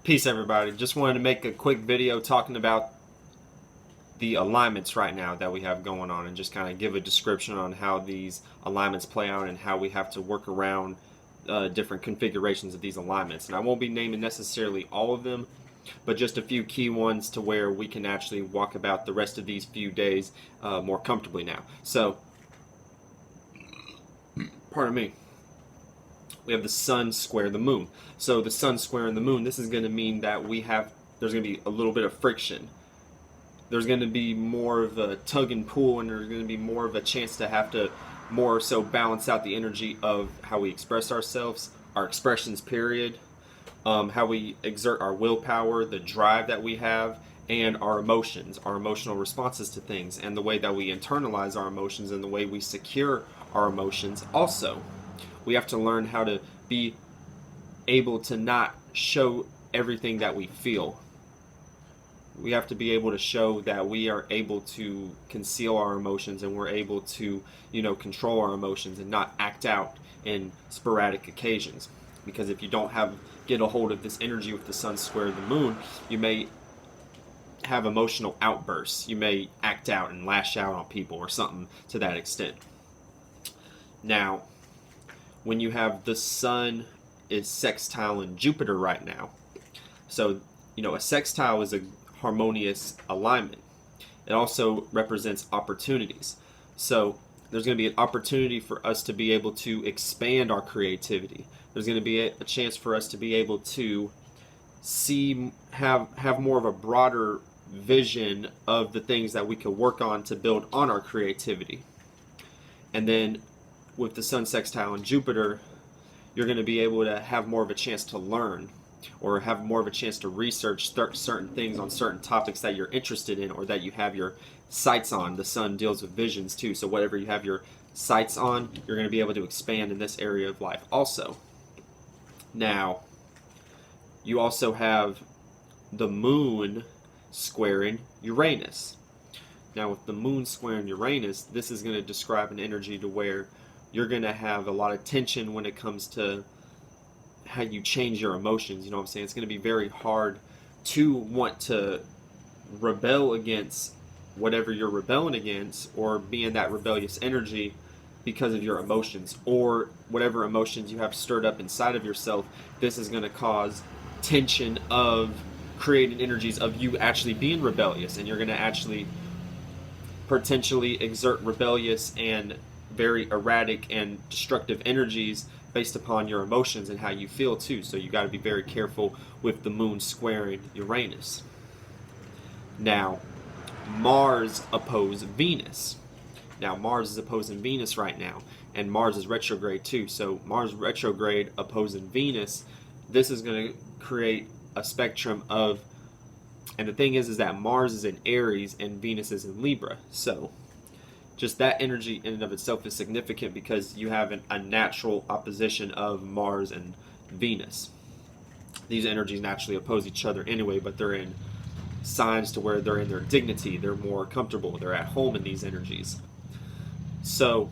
Peace, everybody. Just wanted to make a quick video talking about the alignments right now that we have going on, and just kind of give a description on how these alignments play out and how we have to work around different configurations of these alignments. And I won't be naming necessarily all of them, but just a few key ones to where we can actually walk about the rest of these few days more comfortably now. So, pardon me. We have the sun square the moon. So the sun squaring the moon, this is going to mean that there's going to be a little bit of friction. There's going to be more of a tug and pull, and there's going to be more of a chance to have to more so balance out the energy of how we express ourselves, our expressions period, how we exert our willpower, the drive that we have, and our emotions, our emotional responses to things, and the way that we internalize our emotions and the way we secure our emotions also. We have to learn how to be able to not show everything that we feel. We have to be able to show that we are able to conceal our emotions, and we're able to, control our emotions and not act out in sporadic occasions. Because if you don't get a hold of this energy with the sun square the moon, you may have emotional outbursts. You may act out and lash out on people or something to that extent. Now, when you have the sun is sextile in Jupiter right now. So, a sextile is a harmonious alignment. It also represents opportunities. So, there's going to be an opportunity for us to be able to expand our creativity. There's going to be a chance for us to be able to have more of a broader vision of the things that we could work on to build on our creativity. And then with the sun sextile and Jupiter, you're going to be able to have more of a chance to learn, or have more of a chance to research certain things on certain topics that you're interested in, or that you have your sights on. The sun deals with visions too, so whatever you have your sights on, you're going to be able to expand in this area of life also. Now, you also have the moon squaring Uranus. Now, with the moon squaring Uranus, this is going to describe an energy to where you're going to have a lot of tension when it comes to how you change your emotions. You know what I'm saying? It's going to be very hard to want to rebel against whatever you're rebelling against, or be in that rebellious energy because of your emotions, or whatever emotions you have stirred up inside of yourself. This is going to cause tension of creating energies of you actually being rebellious, and you're going to actually potentially exert rebellious and very erratic and destructive energies based upon your emotions and how you feel too. So you got to be very careful with the moon squaring Uranus. Now, Mars opposes Venus. Now, Mars is opposing Venus right now, and Mars is retrograde too. So Mars retrograde opposing Venus, this is going to create a spectrum of, and the thing is that Mars is in Aries and Venus is in Libra. So just that energy in and of itself is significant, because you have a natural opposition of Mars and Venus. These energies naturally oppose each other anyway, but they're in signs to where they're in their dignity, they're more comfortable, they're at home in these energies. So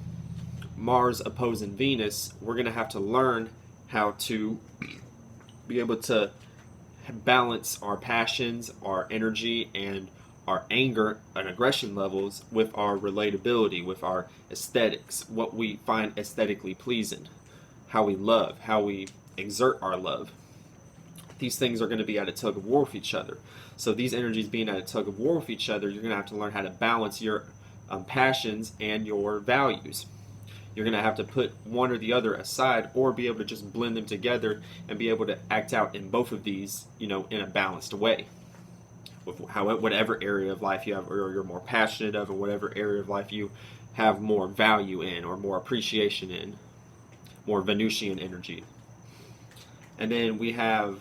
Mars opposing Venus, we're going to have to learn how to be able to balance our passions, our energy, and our anger and aggression levels with our relatability, with our aesthetics, what we find aesthetically pleasing, how we love, how we exert our love. These things are going to be at a tug of war with each other. So these energies being at a tug of war with each other, you're going to have to learn how to balance your passions and your values. You're going to have to put one or the other aside, or be able to just blend them together and be able to act out in both of these, in a balanced way. With whatever area of life you have, or you're more passionate of, or whatever area of life you have more value in, or more appreciation in, more Venusian energy. And then we have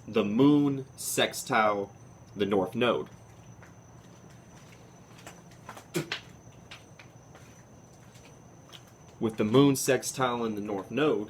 the moon sextile the north node. With the moon sextile in the north node,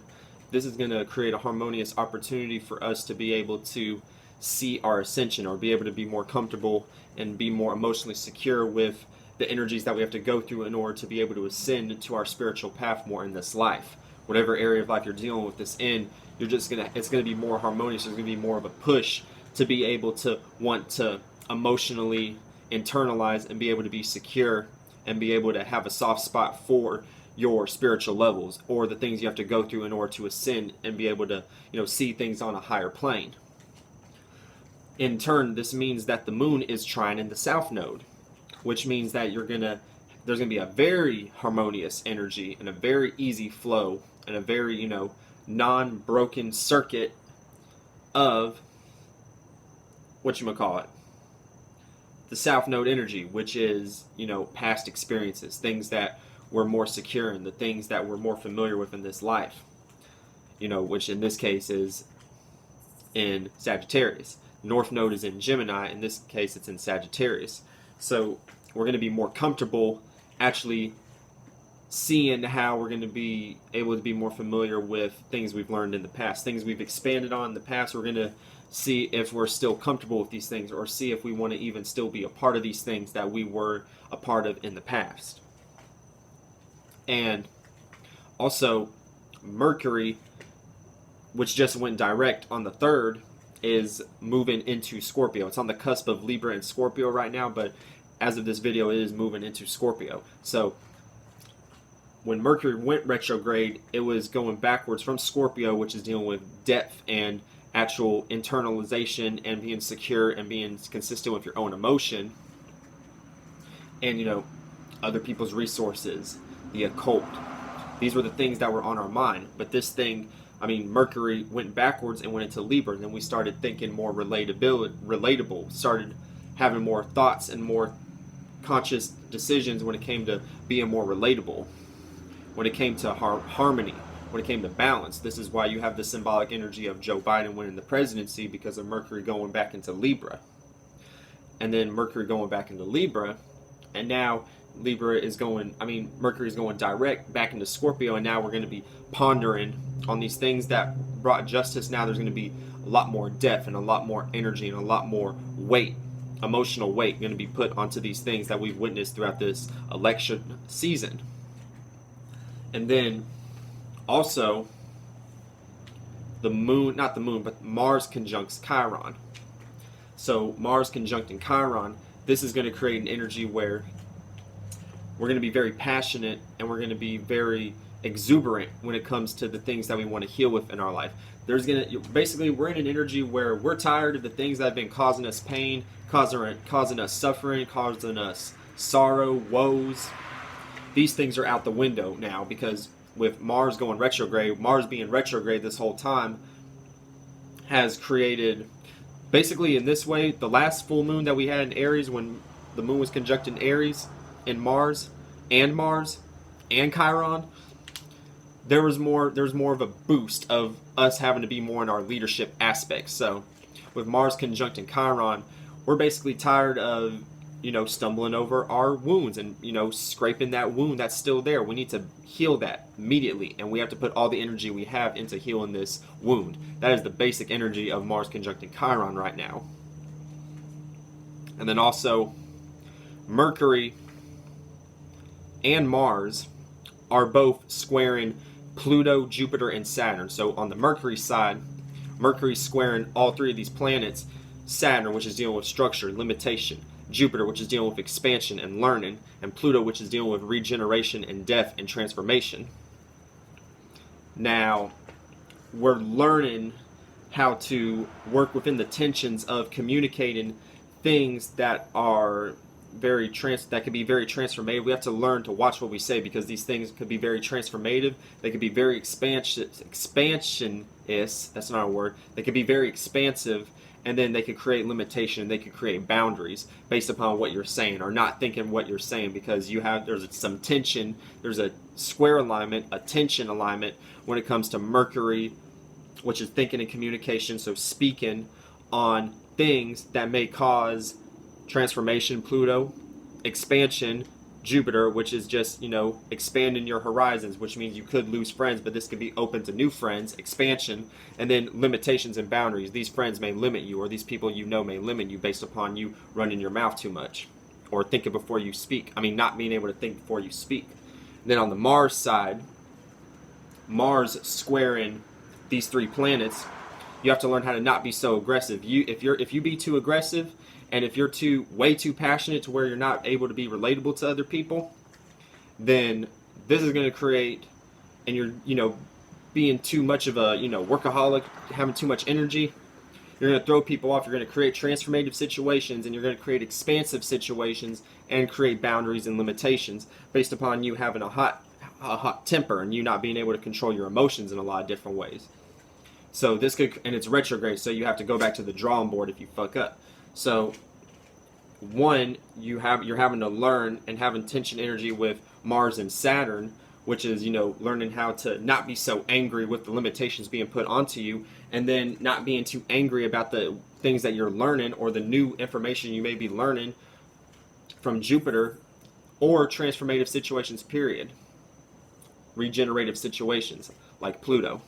this is going to create a harmonious opportunity for us to be able to see our ascension, or be able to be more comfortable and be more emotionally secure with the energies that we have to go through in order to be able to ascend to our spiritual path more in this life. whatever area of life you're dealing with this in, it's gonna be more harmonious. There's gonna be more of a push to be able to want to emotionally internalize and be able to be secure and be able to have a soft spot for your spiritual levels or the things you have to go through in order to ascend and be able to, see things on a higher plane. In turn, this means that the moon is trine in the south node, which means that there's gonna be a very harmonious energy and a very easy flow and a very, non-broken circuit of the south node energy, which is, past experiences, things that we're more secure in, the things that we're more familiar with in this life, which in this case is in Sagittarius. North node is in Gemini. In this case, it's in Sagittarius. So we're going to be more comfortable actually seeing how we're going to be able to be more familiar with things we've learned in the past, things we've expanded on in the past. We're going to see if we're still comfortable with these things, or see if we want to even still be a part of these things that we were a part of in the past. And also, Mercury, which just went direct on the 3rd, is moving into Scorpio. It's on the cusp of Libra and Scorpio right now, but as of this video, it is moving into Scorpio. So when Mercury went retrograde, it was going backwards from Scorpio, which is dealing with depth and actual internalization and being secure and being consistent with your own emotion and, other people's resources, the occult. These were the things that were on our mind. But this thing, Mercury went backwards and went into Libra, and then we started thinking more relatable, started having more thoughts and more conscious decisions when it came to being more relatable, when it came to harmony, when it came to balance. This is why you have the symbolic energy of Joe Biden winning the presidency, because of Mercury going back into Libra. And then Mercury going back into Libra, and now Mercury is going direct back into Scorpio, and now we're going to be pondering on these things that brought justice. Now there's going to be a lot more depth and a lot more energy and a lot more weight, emotional weight, going to be put onto these things that we've witnessed throughout this election season. And then also Mars conjuncts Chiron. So Mars conjuncting Chiron, this is going to create an energy where we're going to be very passionate and we're going to be very exuberant when it comes to the things that we want to heal with in our life. We're in an energy where we're tired of the things that have been causing us pain, causing us suffering, causing us sorrow, woes. These things are out the window now, because with Mars going retrograde, Mars being retrograde this whole time has created, basically in this way, the last full moon that we had in Aries, when the moon was conjuncting Aries in Mars and Chiron, there was more of a boost of us having to be more in our leadership aspects. So with Mars conjuncting Chiron, we're basically tired of stumbling over our wounds and, scraping that wound that's still there. We need to heal that immediately, and we have to put all the energy we have into healing this wound. That is the basic energy of Mars conjuncting Chiron right now. And then also, Mercury and Mars are both squaring Pluto, Jupiter, and Saturn. So on the Mercury side, Mercury's squaring all three of these planets. Saturn, which is dealing with structure, limitation. Jupiter, which is dealing with expansion and learning, and Pluto, which is dealing with regeneration and death and transformation. Now, we're learning how to work within the tensions of communicating things that are that could be very transformative. We have to learn to watch what we say, because these things could be very transformative. They could be very expansionist. That's not a word. They could be very expansive, and then they could create limitation. They could create boundaries based upon what you're saying or not thinking what you're saying, because there's some tension. There's a square alignment, a tension alignment when it comes to Mercury, which is thinking and communication. So speaking on things that may cause transformation, Pluto, expansion, Jupiter, which is just, expanding your horizons, which means you could lose friends, but this could be open to new friends, expansion, and then limitations and boundaries. These friends may limit you, or these people may limit you based upon you running your mouth too much, or thinking before you speak. Not being able to think before you speak. And then on the Mars side, Mars squaring these 3 planets, you have to learn how to not be so aggressive. If you be too aggressive, and if you're way too passionate to where you're not able to be relatable to other people, then this is going to create, and you're being too much of a workaholic, having too much energy, you're going to throw people off. You're going to create transformative situations, and you're going to create expansive situations and create boundaries and limitations based upon you having a hot temper and you not being able to control your emotions in a lot of different ways. So this could, and it's retrograde, so you have to go back to the drawing board if you fuck up. So one, you're having to learn and have intention energy with Mars and Saturn, which is, learning how to not be so angry with the limitations being put onto you, and then not being too angry about the things that you're learning or the new information you may be learning from Jupiter, or transformative situations, period. Regenerative situations like Pluto.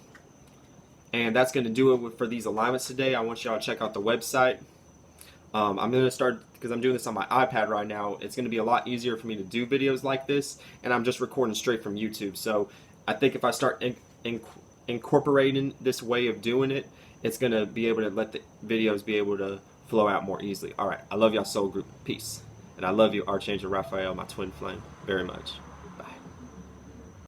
And that's going to do it for these alignments today. I want y'all to check out the website. I'm going to start, because I'm doing this on my iPad right now, it's going to be a lot easier for me to do videos like this, and I'm just recording straight from YouTube. So I think if I start incorporating this way of doing it, it's going to be able to let the videos be able to flow out more easily. All right, I love y'all, soul group. Peace. And I love you, Archangel Raphael, my twin flame, very much.